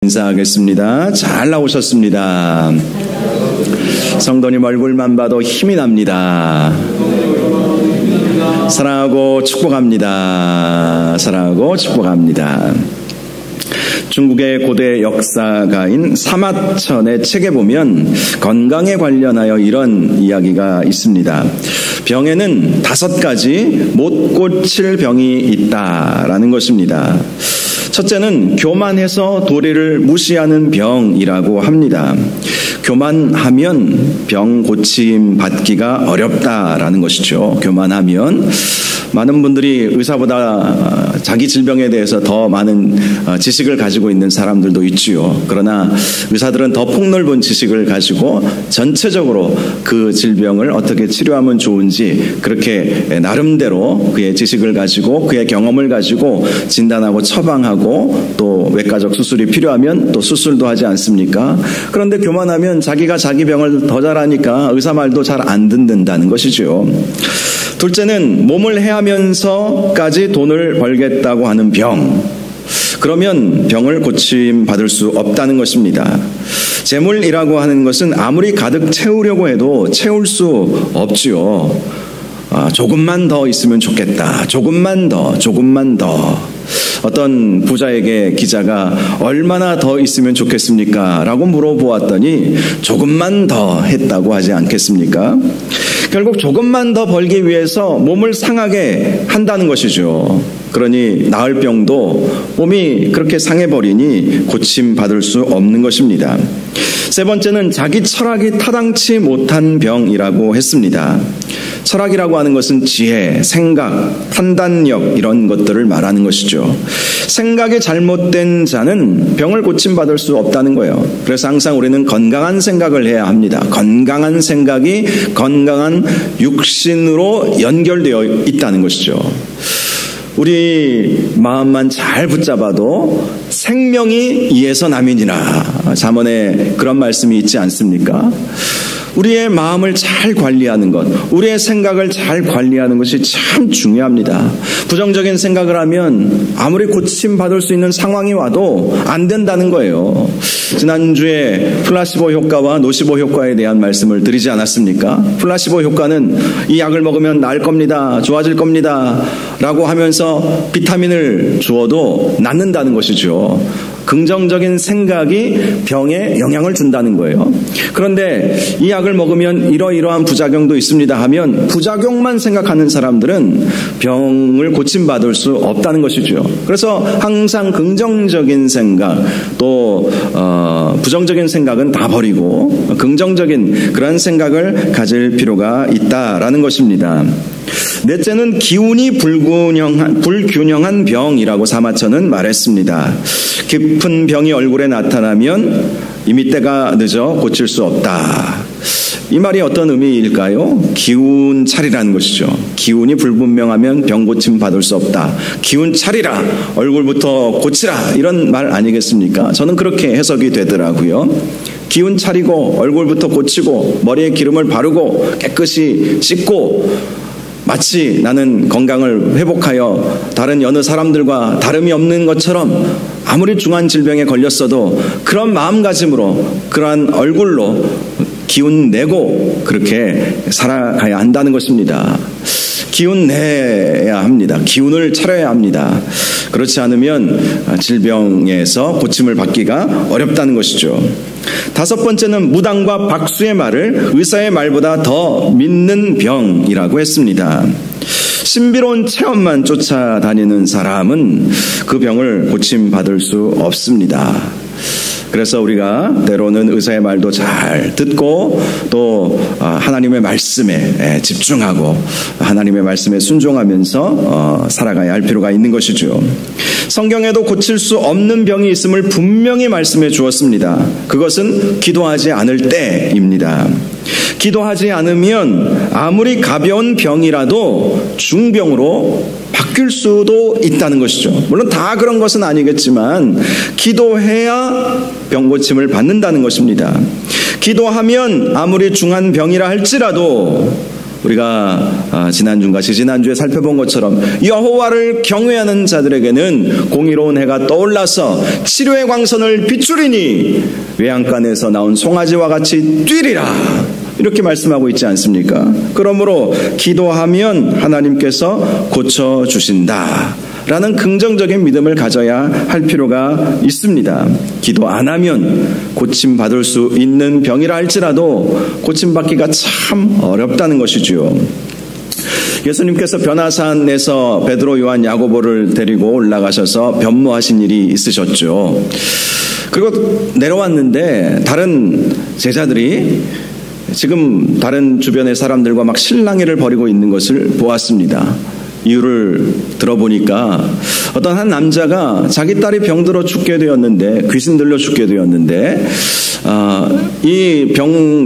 인사하겠습니다. 잘 나오셨습니다. 성도님 얼굴만 봐도 힘이 납니다. 사랑하고 축복합니다. 사랑하고 축복합니다. 중국의 고대 역사가인 사마천의 책에 보면 건강에 관련하여 이런 이야기가 있습니다. 병에는 5가지 못 고칠 병이 있다라는 것입니다. 첫째는 교만해서 도리를 무시하는 병이라고 합니다. 교만하면 병 고침 받기가 어렵다라는 것이죠. 교만하면 많은 분들이 의사보다 자기 질병에 대해서 더 많은 지식을 가지고 있는 사람들도 있지요. 그러나 의사들은 더 폭넓은 지식을 가지고 전체적으로 그 질병을 어떻게 치료하면 좋은지 그렇게 나름대로 그의 지식을 가지고 그의 경험을 가지고 진단하고 처방하고 또 외과적 수술이 필요하면 또 수술도 하지 않습니까? 그런데 교만하면 자기가 자기 병을 더 잘하니까 의사 말도 잘 안 듣는다는 것이죠. 둘째는 몸을 해하면서까지 돈을 벌겠다고 하는 병. 그러면 병을 고침 받을 수 없다는 것입니다. 재물이라고 하는 것은 아무리 가득 채우려고 해도 채울 수 없지요. 조금만 더 있으면 좋겠다. 조금만 더. 어떤 부자에게 기자가 얼마나 더 있으면 좋겠습니까? 라고 물어보았더니 조금만 더 했다고 하지 않겠습니까? 결국 조금만 더 벌기 위해서 몸을 상하게 한다는 것이죠. 그러니 나을 병도 몸이 그렇게 상해버리니 고침받을 수 없는 것입니다. 세 번째는 자기 철학이 타당치 못한 병이라고 했습니다. 철학이라고 하는 것은 지혜, 생각, 판단력 이런 것들을 말하는 것이죠. 생각이 잘못된 자는 병을 고침받을 수 없다는 거예요. 그래서 항상 우리는 건강한 생각을 해야 합니다. 건강한 생각이 건강한 육신으로 연결되어 있다는 것이죠. 우리 마음만 잘 붙잡아도 생명이 이에서 남이니라. 잠언에 그런 말씀이 있지 않습니까? 우리의 마음을 잘 관리하는 것, 우리의 생각을 잘 관리하는 것이 참 중요합니다. 부정적인 생각을 하면 아무리 고침받을 수 있는 상황이 와도 안 된다는 거예요. 지난주에 플라시보 효과와 노시보 효과에 대한 말씀을 드리지 않았습니까? 플라시보 효과는 이 약을 먹으면 나을 겁니다. 좋아질 겁니다. 라고 하면서 비타민을 주어도 낫는다는 것이죠. 긍정적인 생각이 병에 영향을 준다는 거예요. 그런데 이 약을 먹으면 이러이러한 부작용도 있습니다 하면 부작용만 생각하는 사람들은 병을 고침받을 수 없다는 것이죠. 그래서 항상 긍정적인 생각 또 부정적인 생각은 다 버리고 긍정적인 그런 생각을 가질 필요가 있다라는 것입니다. 넷째는 기운이 불균형한 병이라고 사마천은 말했습니다. 깊은 병이 얼굴에 나타나면 이미 때가 늦어 고칠 수 없다. 이 말이 어떤 의미일까요? 기운 차리라는 것이죠. 기운이 불분명하면 병 고침 받을 수 없다. 기운 차리라. 얼굴부터 고치라. 이런 말 아니겠습니까? 저는 그렇게 해석이 되더라고요. 기운 차리고 얼굴부터 고치고 머리에 기름을 바르고 깨끗이 씻고 마치 나는 건강을 회복하여 다른 여느 사람들과 다름이 없는 것처럼 아무리 중한 질병에 걸렸어도 그런 마음가짐으로 그러한 얼굴로 기운 내고 그렇게 살아가야 한다는 것입니다. 기운 내야 합니다. 기운을 차려야 합니다. 그렇지 않으면 질병에서 고침을 받기가 어렵다는 것이죠. 다섯 번째는 무당과 박수의 말을 의사의 말보다 더 믿는 병이라고 했습니다. 신비로운 체험만 쫓아다니는 사람은 그 병을 고침받을 수 없습니다. 그래서 우리가 때로는 의사의 말도 잘 듣고 또 하나님의 말씀에 집중하고 하나님의 말씀에 순종하면서 살아가야 할 필요가 있는 것이죠. 성경에도 고칠 수 없는 병이 있음을 분명히 말씀해 주었습니다. 그것은 기도하지 않을 때입니다. 기도하지 않으면 아무리 가벼운 병이라도 중병으로 바뀔 수도 있다는 것이죠. 물론 다 그런 것은 아니겠지만 기도해야 병고침을 받는다는 것입니다. 기도하면 아무리 중한 병이라 할지라도 우리가 지난주인가 지지난주에 살펴본 것처럼 여호와를 경외하는 자들에게는 공의로운 해가 떠올라서 치료의 광선을 비추리니 외양간에서 나온 송아지와 같이 뛰리라, 이렇게 말씀하고 있지 않습니까? 그러므로 기도하면 하나님께서 고쳐주신다 라는 긍정적인 믿음을 가져야 할 필요가 있습니다. 기도 안 하면 고침받을 수 있는 병이라 할지라도 고침받기가 참 어렵다는 것이지요. 예수님께서 변화산에서 베드로, 요한, 야고보를 데리고 올라가셔서 변모하신 일이 있으셨죠. 그리고 내려왔는데 다른 제자들이 지금 다른 주변의 사람들과 막 실랑이를 벌이고 있는 것을 보았습니다. 이유를 들어보니까 어떤 한 남자가 자기 딸이 병들어 죽게 되었는데, 귀신 들려 죽게 되었는데 이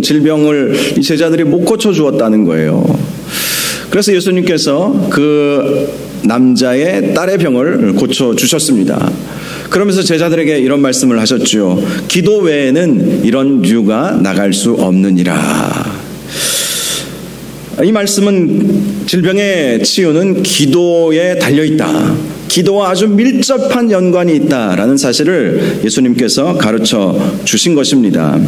질병을 이 제자들이 못 고쳐주었다는 거예요. 그래서 예수님께서 그 남자의 딸의 병을 고쳐주셨습니다. 그러면서 제자들에게 이런 말씀을 하셨죠. 기도 외에는 이런 류가 나갈 수 없느니라. 이 말씀은 질병의 치유는 기도에 달려있다, 기도와 아주 밀접한 연관이 있다라는 사실을 예수님께서 가르쳐 주신 것입니다.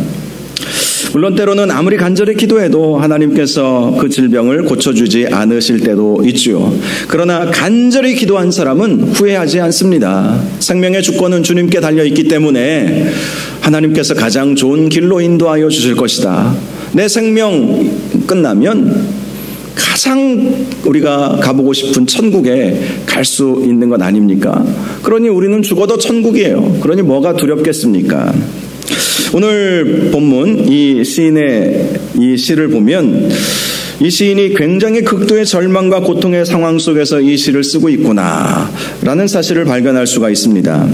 물론 때로는 아무리 간절히 기도해도 하나님께서 그 질병을 고쳐주지 않으실 때도 있죠. 그러나 간절히 기도한 사람은 후회하지 않습니다. 생명의 주권은 주님께 달려있기 때문에 하나님께서 가장 좋은 길로 인도하여 주실 것이다. 내 생명 끝나면 가장 우리가 가보고 싶은 천국에 갈 수 있는 것 아닙니까? 그러니 우리는 죽어도 천국이에요. 그러니 뭐가 두렵겠습니까? 오늘 본문 이 시인의 이 시를 보면 이 시인이 굉장히 극도의 절망과 고통의 상황 속에서 이 시를 쓰고 있구나 라는 사실을 발견할 수가 있습니다.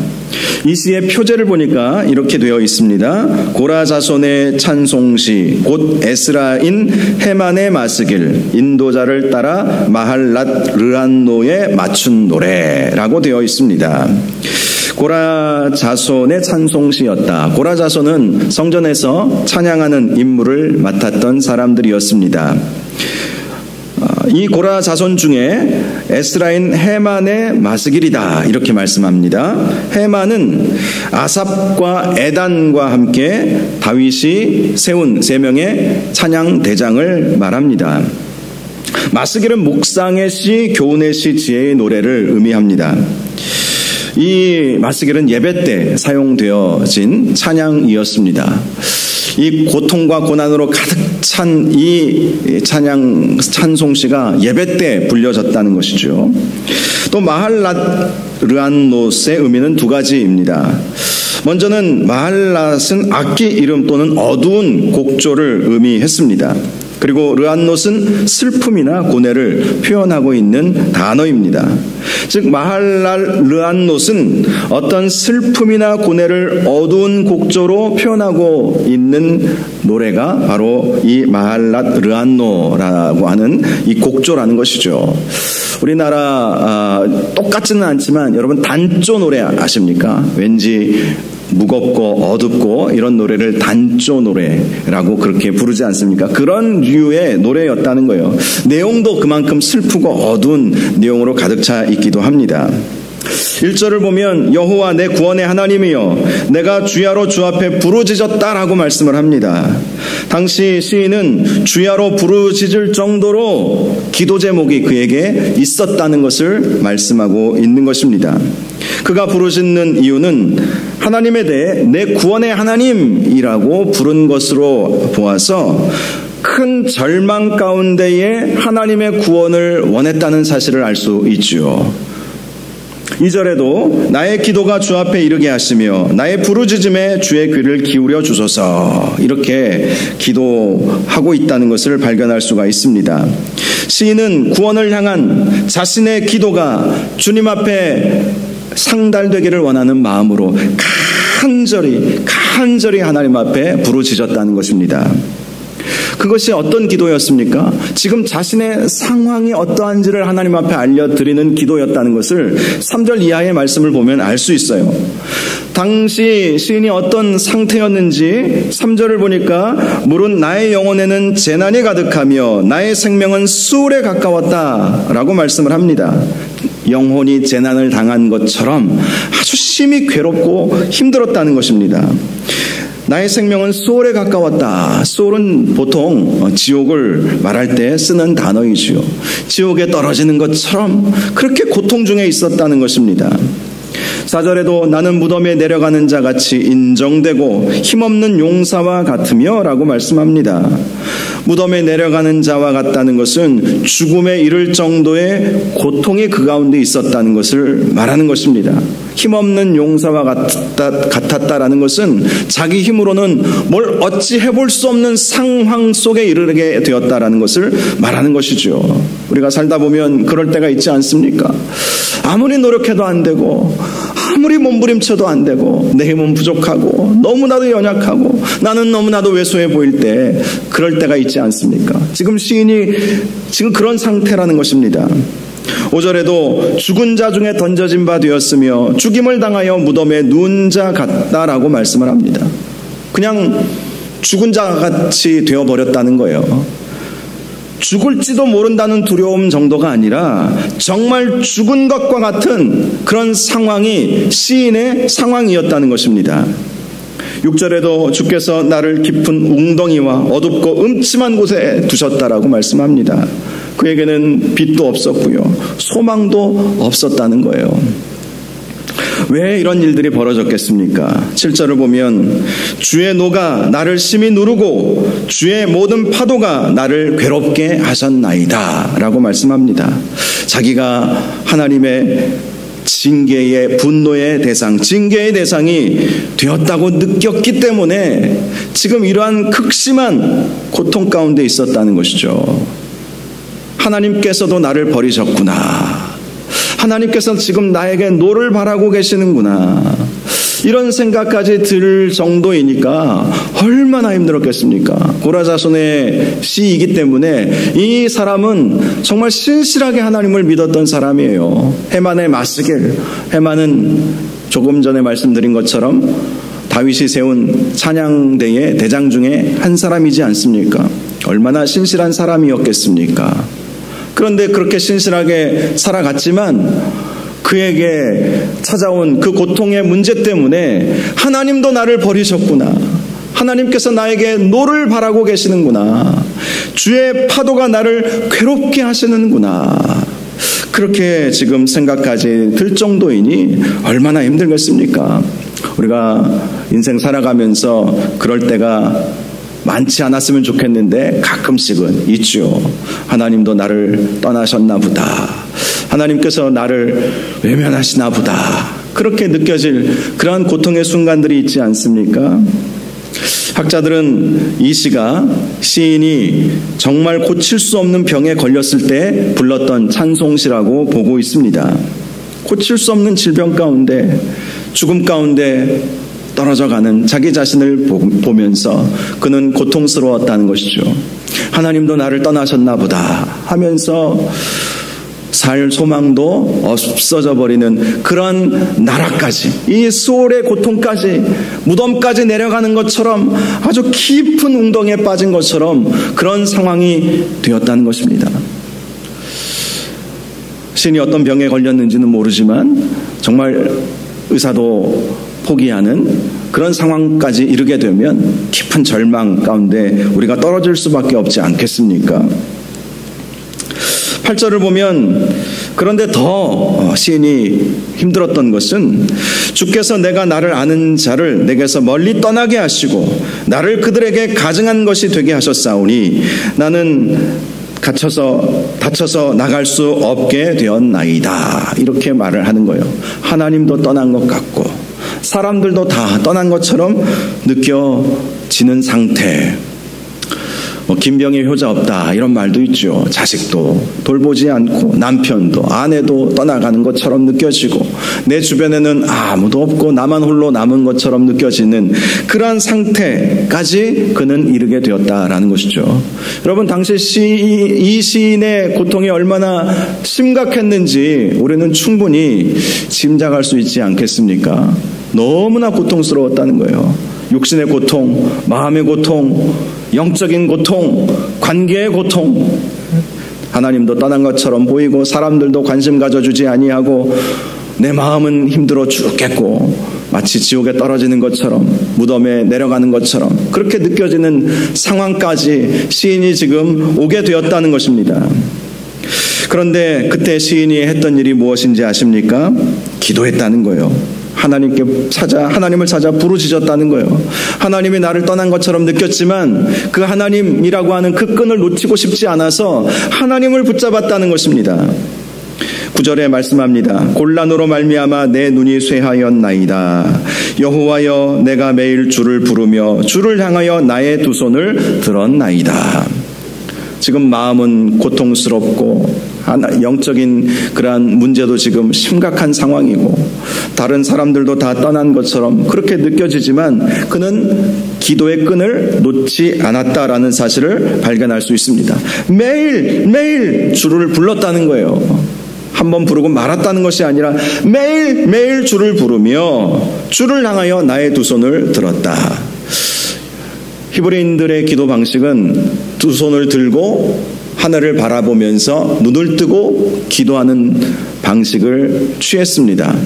이 시의 표제를 보니까 이렇게 되어 있습니다. 고라 자손의 찬송시, 곧 에스라인 헤만의 마스길, 인도자를 따라 마할랏 르안노에 맞춘 노래라고 되어 있습니다. 고라 자손의 찬송시였다. 고라 자손은 성전에서 찬양하는 임무를 맡았던 사람들이었습니다. 이 고라 자손 중에 에스라인 헤만의 마스길이다 이렇게 말씀합니다. 헤만은 아삽과 에단과 함께 다윗이 세운 3명의 찬양 대장을 말합니다. 마스길은 묵상의 시, 교훈의 시, 지혜의 노래를 의미합니다. 이 마스길은 예배 때 사용되어진 찬양이었습니다. 이 고통과 고난으로 가득 찬 이 찬송시가 예배 때 불려졌다는 것이죠. 또 마할랏 르안노스의 의미는 2가지입니다. 먼저는 마할랏은 악기 이름 또는 어두운 곡조를 의미했습니다. 그리고 르안노스는 슬픔이나 고뇌를 표현하고 있는 단어입니다. 즉 마할랏 르안노스는 어떤 슬픔이나 고뇌를 어두운 곡조로 표현하고 있는 노래가 바로 이 마할랏 르안노라고 하는 이 곡조라는 것이죠. 우리나라 똑같지는 않지만 여러분 단조 노래 아십니까? 왠지 무겁고 어둡고 이런 노래를 단조 노래라고 그렇게 부르지 않습니까? 그런 류의 노래였다는 거예요. 내용도 그만큼 슬프고 어두운 내용으로 가득 차 있기도 합니다. 1절을 보면 여호와 내 구원의 하나님이여 내가 주야로 주 앞에 부르짖었다라고 말씀을 합니다. 당시 시인은 주야로 부르짖을 정도로 기도 제목이 그에게 있었다는 것을 말씀하고 있는 것입니다. 그가 부르짖는 이유는 하나님에 대해 내 구원의 하나님이라고 부른 것으로 보아서 큰 절망 가운데에 하나님의 구원을 원했다는 사실을 알 수 있죠. 2절에도 나의 기도가 주 앞에 이르게 하시며 나의 부르짖음에 주의 귀를 기울여 주소서 이렇게 기도하고 있다는 것을 발견할 수가 있습니다. 시인은 구원을 향한 자신의 기도가 주님 앞에 상달되기를 원하는 마음으로 간절히 하나님 앞에 부르짖었다는 것입니다. 그것이 어떤 기도였습니까? 지금 자신의 상황이 어떠한지를 하나님 앞에 알려드리는 기도였다는 것을 3절 이하의 말씀을 보면 알 수 있어요. 당시 시인이 어떤 상태였는지 3절을 보니까 물은 나의 영혼에는 재난이 가득하며 나의 생명은 수월에 가까웠다라고 말씀을 합니다. 영혼이 재난을 당한 것처럼 아주 심히 괴롭고 힘들었다는 것입니다. 나의 생명은 수월에 가까웠다. 수월은 보통 지옥을 말할 때 쓰는 단어이지요. 지옥에 떨어지는 것처럼 그렇게 고통 중에 있었다는 것입니다. 4절에도 나는 무덤에 내려가는 자 같이 인정되고 힘없는 용사와 같으며 라고 말씀합니다. 무덤에 내려가는 자와 같다는 것은 죽음에 이를 정도의 고통이 그 가운데 있었다는 것을 말하는 것입니다. 힘없는 용사와 같았다라는 것은 자기 힘으로는 뭘 어찌 해볼 수 없는 상황 속에 이르게 되었다라는 것을 말하는 것이죠. 우리가 살다 보면 그럴 때가 있지 않습니까? 아무리 노력해도 안 되고 아무리 몸부림쳐도 안 되고 내 힘은 부족하고 너무나도 연약하고 나는 너무나도 왜소해 보일 때 그럴 때가 있지 않습니까? 지금 시인이 지금 그런 상태라는 것입니다. 5절에도 죽은 자 중에 던져진 바 되었으며 죽임을 당하여 무덤에 누운 자 같다라고 말씀을 합니다. 그냥 죽은 자 같이 되어버렸다는 거예요. 죽을지도 모른다는 두려움 정도가 아니라 정말 죽은 것과 같은 그런 상황이 시인의 상황이었다는 것입니다. 6절에도 주께서 나를 깊은 웅덩이와 어둡고 음침한 곳에 두셨다라고 말씀합니다. 그에게는 빛도 없었고요. 소망도 없었다는 거예요. 왜 이런 일들이 벌어졌겠습니까? 7절을 보면 주의 노가 나를 심히 누르고 주의 모든 파도가 나를 괴롭게 하셨나이다 라고 말씀합니다. 자기가 하나님의 징계의 분노의 대상, 징계의 대상이 되었다고 느꼈기 때문에 지금 이러한 극심한 고통 가운데 있었다는 것이죠. 하나님께서도 나를 버리셨구나. 하나님께서 지금 나에게 노를 바라고 계시는구나. 이런 생각까지 들 정도이니까 얼마나 힘들었겠습니까? 고라자손의 시이기 때문에 이 사람은 정말 신실하게 하나님을 믿었던 사람이에요. 해만의 마스겔, 해만은 조금 전에 말씀드린 것처럼 다윗이 세운 찬양대의 대장 중에 한 사람이지 않습니까? 얼마나 신실한 사람이었겠습니까? 그런데 그렇게 신실하게 살아갔지만 그에게 찾아온 그 고통의 문제 때문에 하나님도 나를 버리셨구나. 하나님께서 나에게 노를 바라고 계시는구나. 주의 파도가 나를 괴롭게 하시는구나. 그렇게 지금 생각까지 들 정도이니 얼마나 힘들겠습니까? 우리가 인생 살아가면서 그럴 때가 많지 않았으면 좋겠는데 가끔씩은 있죠. 하나님도 나를 떠나셨나 보다. 하나님께서 나를 외면하시나 보다. 그렇게 느껴질 그러한 고통의 순간들이 있지 않습니까? 학자들은 이 시가 시인이 정말 고칠 수 없는 병에 걸렸을 때 불렀던 찬송시라고 보고 있습니다. 고칠 수 없는 질병 가운데, 죽음 가운데 떨어져가는 자기 자신을 보면서 그는 고통스러웠다는 것이죠. 하나님도 나를 떠나셨나 보다 하면서 살 소망도 없어져 버리는 그런 나라까지, 이 수월의 고통까지, 무덤까지 내려가는 것처럼 아주 깊은 웅덩이에 빠진 것처럼 그런 상황이 되었다는 것입니다. 신이 어떤 병에 걸렸는지는 모르지만 정말 의사도 포기하는 그런 상황까지 이르게 되면 깊은 절망 가운데 우리가 떨어질 수밖에 없지 않겠습니까? 8절을 보면 그런데 더 시인이 힘들었던 것은 주께서 내가 나를 아는 자를 내게서 멀리 떠나게 하시고 나를 그들에게 가증한 것이 되게 하셨사오니 나는 다쳐서 나갈 수 없게 되었나이다. 이렇게 말을 하는 거예요. 하나님도 떠난 것 같고 사람들도 다 떠난 것처럼 느껴지는 상태. 김병희 효자 없다 이런 말도 있죠. 자식도 돌보지 않고 남편도 아내도 떠나가는 것처럼 느껴지고 내 주변에는 아무도 없고 나만 홀로 남은 것처럼 느껴지는 그러한 상태까지 그는 이르게 되었다라는 것이죠. 여러분 당시 이 시인의 고통이 얼마나 심각했는지 우리는 충분히 짐작할 수 있지 않겠습니까? 너무나 고통스러웠다는 거예요. 육신의 고통, 마음의 고통, 영적인 고통, 관계의 고통. 하나님도 떠난 것처럼 보이고 사람들도 관심 가져주지 아니하고 내 마음은 힘들어 죽겠고 마치 지옥에 떨어지는 것처럼 무덤에 내려가는 것처럼 그렇게 느껴지는 상황까지 시인이 지금 오게 되었다는 것입니다. 그런데 그때 시인이 했던 일이 무엇인지 아십니까? 기도했다는 거예요. 하나님을 찾아 부르짖었다는 거예요. 하나님이 나를 떠난 것처럼 느꼈지만 그 하나님이라고 하는 그 끈을 놓치고 싶지 않아서 하나님을 붙잡았다는 것입니다. 9절에 말씀합니다. 곤란으로 말미암아 내 눈이 쇠하였나이다. 여호와여 내가 매일 주를 부르며 주를 향하여 나의 두 손을 들었나이다. 지금 마음은 고통스럽고 영적인 그러한 문제도 지금 심각한 상황이고 다른 사람들도 다 떠난 것처럼 그렇게 느껴지지만 그는 기도의 끈을 놓지 않았다라는 사실을 발견할 수 있습니다. 매일 주를 불렀다는 거예요. 한번 부르고 말았다는 것이 아니라 매일 주를 부르며 주를 향하여 나의 두 손을 들었다. 히브리인들의 기도 방식은 두 손을 들고 하늘을 바라보면서 눈을 뜨고 기도하는 방식을 취했습니다.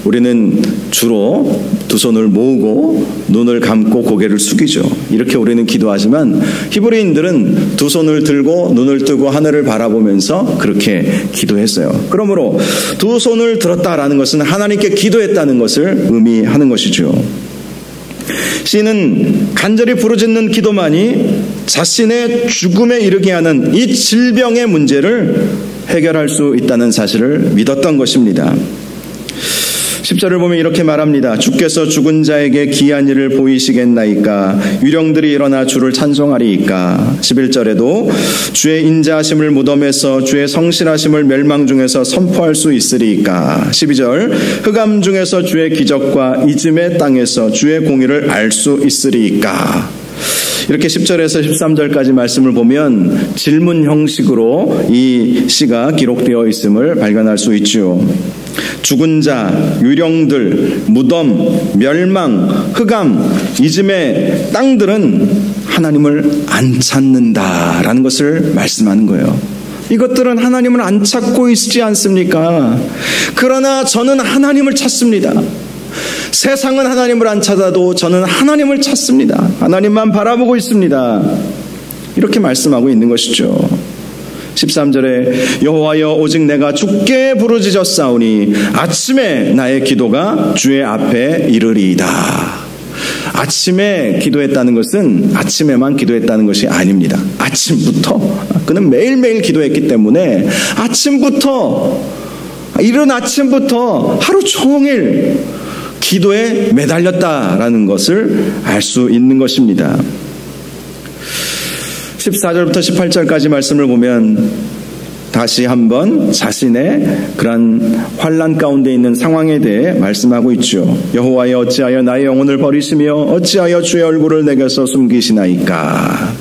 우리는 주로 두 손을 모으고 눈을 감고 고개를 숙이죠. 이렇게 우리는 기도하지만 히브리인들은 두 손을 들고 눈을 뜨고 하늘을 바라보면서 그렇게 기도했어요. 그러므로 두 손을 들었다라는 것은 하나님께 기도했다는 것을 의미하는 것이죠. 시인은 간절히 부르짖는 기도만이 자신의 죽음에 이르게 하는 이 질병의 문제를 해결할 수 있다는 사실을 믿었던 것입니다. 10절을 보면 이렇게 말합니다. 주께서 죽은 자에게 기이한 일을 보이시겠나이까? 유령들이 일어나 주를 찬송하리이까? 11절에도 주의 인자하심을 무덤에서 주의 성실하심을 멸망 중에서 선포할 수 있으리이까? 12절 흑암 중에서 주의 기적과 이즘의 땅에서 주의 공의를 알 수 있으리이까? 이렇게 10절에서 13절까지 말씀을 보면 질문 형식으로 이 시가 기록되어 있음을 발견할 수 있죠. 죽은 자, 유령들, 무덤, 멸망, 흑암, 이즘의 땅들은 하나님을 안 찾는다라는 것을 말씀하는 거예요. 이것들은 하나님을 안 찾고 있지 않습니까? 그러나 저는 하나님을 찾습니다. 세상은 하나님을 안 찾아도 저는 하나님을 찾습니다. 하나님만 바라보고 있습니다. 이렇게 말씀하고 있는 것이죠. 13절에 여호와여 오직 내가 주께 부르짖었사오니 아침에 나의 기도가 주의 앞에 이르리이다. 아침에 기도했다는 것은 아침에만 기도했다는 것이 아닙니다. 아침부터 그는 매일매일 기도했기 때문에 이른 아침부터 하루 종일 기도에 매달렸다라는 것을 알 수 있는 것입니다. 14절부터 18절까지 말씀을 보면 다시 한번 자신의 그런 환난 가운데 있는 상황에 대해 말씀하고 있죠. 여호와여 어찌하여 나의 영혼을 버리시며 어찌하여 주의 얼굴을 내게서 숨기시나이까?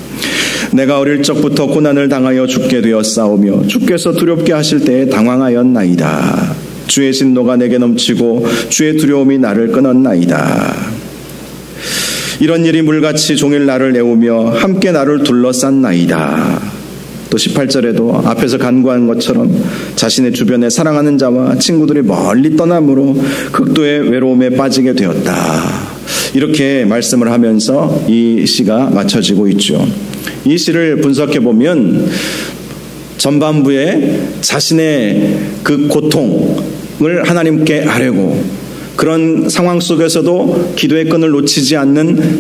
내가 어릴 적부터 고난을 당하여 죽게 되었사오며 주께서 두렵게 하실 때에 당황하였나이다. 주의 진노가 내게 넘치고 주의 두려움이 나를 끊었나이다. 이런 일이 물같이 종일 나를 애우며 함께 나를 둘러쌌나이다. 또 18절에도 앞에서 간구한 것처럼 자신의 주변에 사랑하는 자와 친구들이 멀리 떠남으로 극도의 외로움에 빠지게 되었다. 이렇게 말씀을 하면서 이 시가 마쳐지고 있죠. 이 시를 분석해 보면 전반부에 자신의 그 고통을 하나님께 아뢰고 그런 상황 속에서도 기도의 끈을 놓치지 않는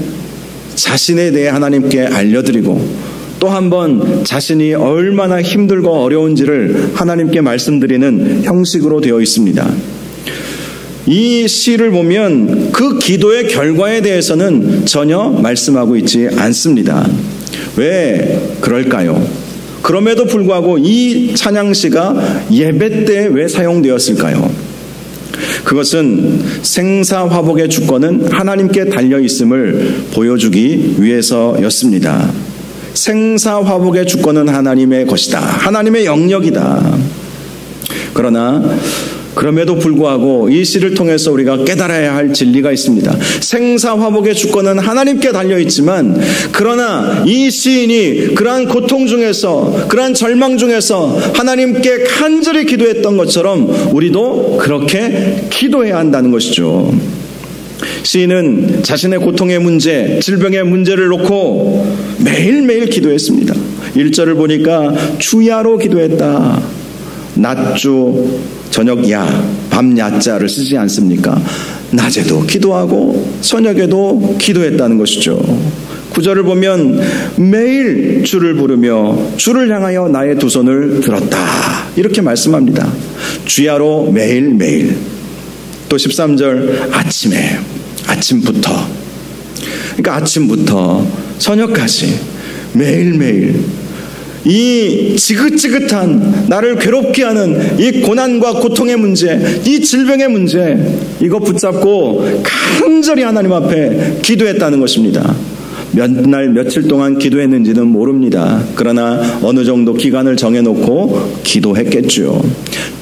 자신에 대해 하나님께 알려드리고 또 한 번 자신이 얼마나 힘들고 어려운지를 하나님께 말씀드리는 형식으로 되어 있습니다. 이 시를 보면 그 기도의 결과에 대해서는 전혀 말씀하고 있지 않습니다. 왜 그럴까요? 그럼에도 불구하고 이 찬양시가 예배 때 왜 사용되었을까요? 그것은 생사화복의 주권은 하나님께 달려있음을 보여주기 위해서였습니다. 생사화복의 주권은 하나님의 것이다. 하나님의 영역이다. 그러나 그럼에도 불구하고 이 시를 통해서 우리가 깨달아야 할 진리가 있습니다. 생사화복의 주권은 하나님께 달려있지만 그러나 이 시인이 그러한 고통 중에서 그러한 절망 중에서 하나님께 간절히 기도했던 것처럼 우리도 그렇게 기도해야 한다는 것이죠. 시인은 자신의 고통의 문제, 질병의 문제를 놓고 매일매일 기도했습니다. 1절을 보니까 주야로 기도했다. 낮주 저녁 야, 밤 야자를 쓰지 않습니까? 낮에도 기도하고 저녁에도 기도했다는 것이죠. 9절을 보면 매일 주를 부르며 주를 향하여 나의 두 손을 들었다. 이렇게 말씀합니다. 주야로 매일매일. 또 13절 아침부터. 그러니까 아침부터 저녁까지 매일매일 이 지긋지긋한 나를 괴롭게 하는 이 고난과 고통의 문제, 이 질병의 문제, 이거 붙잡고 간절히 하나님 앞에 기도했다는 것입니다. 몇 날 며칠 동안 기도했는지는 모릅니다. 그러나 어느 정도 기간을 정해놓고 기도했겠죠.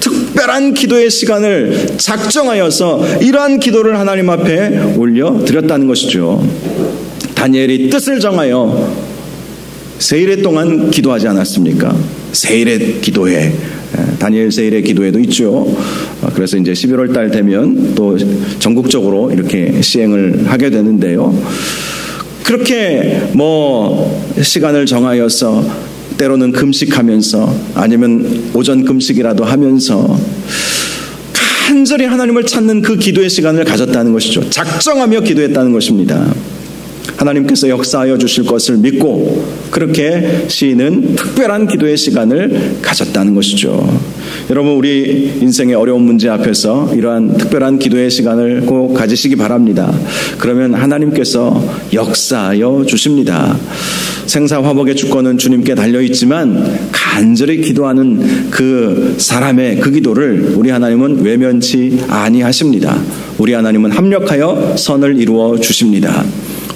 특별한 기도의 시간을 작정하여서 이러한 기도를 하나님 앞에 올려드렸다는 것이죠. 다니엘이 뜻을 정하여 세일회 동안 기도하지 않았습니까? 세일의 기도회, 다니엘 세일의 기도회도 있죠. 그래서 이제 11월 달 되면 또 전국적으로 이렇게 시행을 하게 되는데요. 그렇게 시간을 정하여서 때로는 금식하면서 아니면 오전 금식이라도 하면서 간절히 하나님을 찾는 그 기도의 시간을 가졌다는 것이죠. 작정하며 기도했다는 것입니다. 하나님께서 역사하여 주실 것을 믿고 그렇게 시인은 특별한 기도의 시간을 가졌다는 것이죠. 여러분, 우리 인생의 어려운 문제 앞에서 이러한 특별한 기도의 시간을 꼭 가지시기 바랍니다. 그러면 하나님께서 역사하여 주십니다. 생사화복의 주권은 주님께 달려있지만 간절히 기도하는 그 사람의 그 기도를 우리 하나님은 외면치 아니하십니다. 우리 하나님은 합력하여 선을 이루어 주십니다.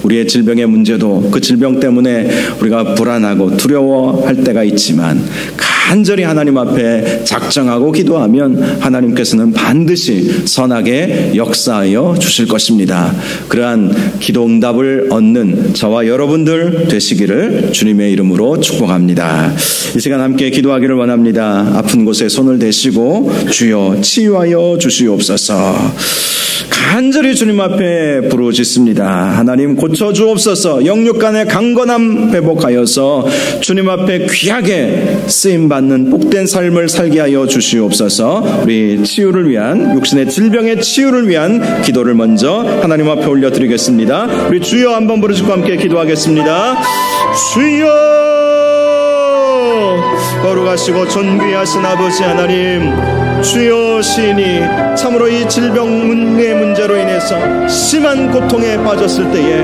우리의 질병의 문제도 그 질병 때문에 우리가 불안하고 두려워할 때가 있지만 간절히 하나님 앞에 작정하고 기도하면 하나님께서는 반드시 선하게 역사하여 주실 것입니다. 그러한 기도 응답을 얻는 저와 여러분들 되시기를 주님의 이름으로 축복합니다. 이 시간 함께 기도하기를 원합니다. 아픈 곳에 손을 대시고 주여 치유하여 주시옵소서. 간절히 주님 앞에 부르짖습니다. 하나님 고쳐주옵소서. 영육간의 강건함 회복하여서 주님 앞에 귀하게 쓰임받는 복된 삶을 살게 하여 주시옵소서. 우리 치유를 위한, 육신의 질병의 치유를 위한 기도를 먼저 하나님 앞에 올려드리겠습니다. 우리 주여 한번 부르짖고 함께 기도하겠습니다. 주여, 거룩하시고 존귀하신 아버지 하나님, 주여, 시인이 참으로 이 질병의 문제로 인해서 심한 고통에 빠졌을 때에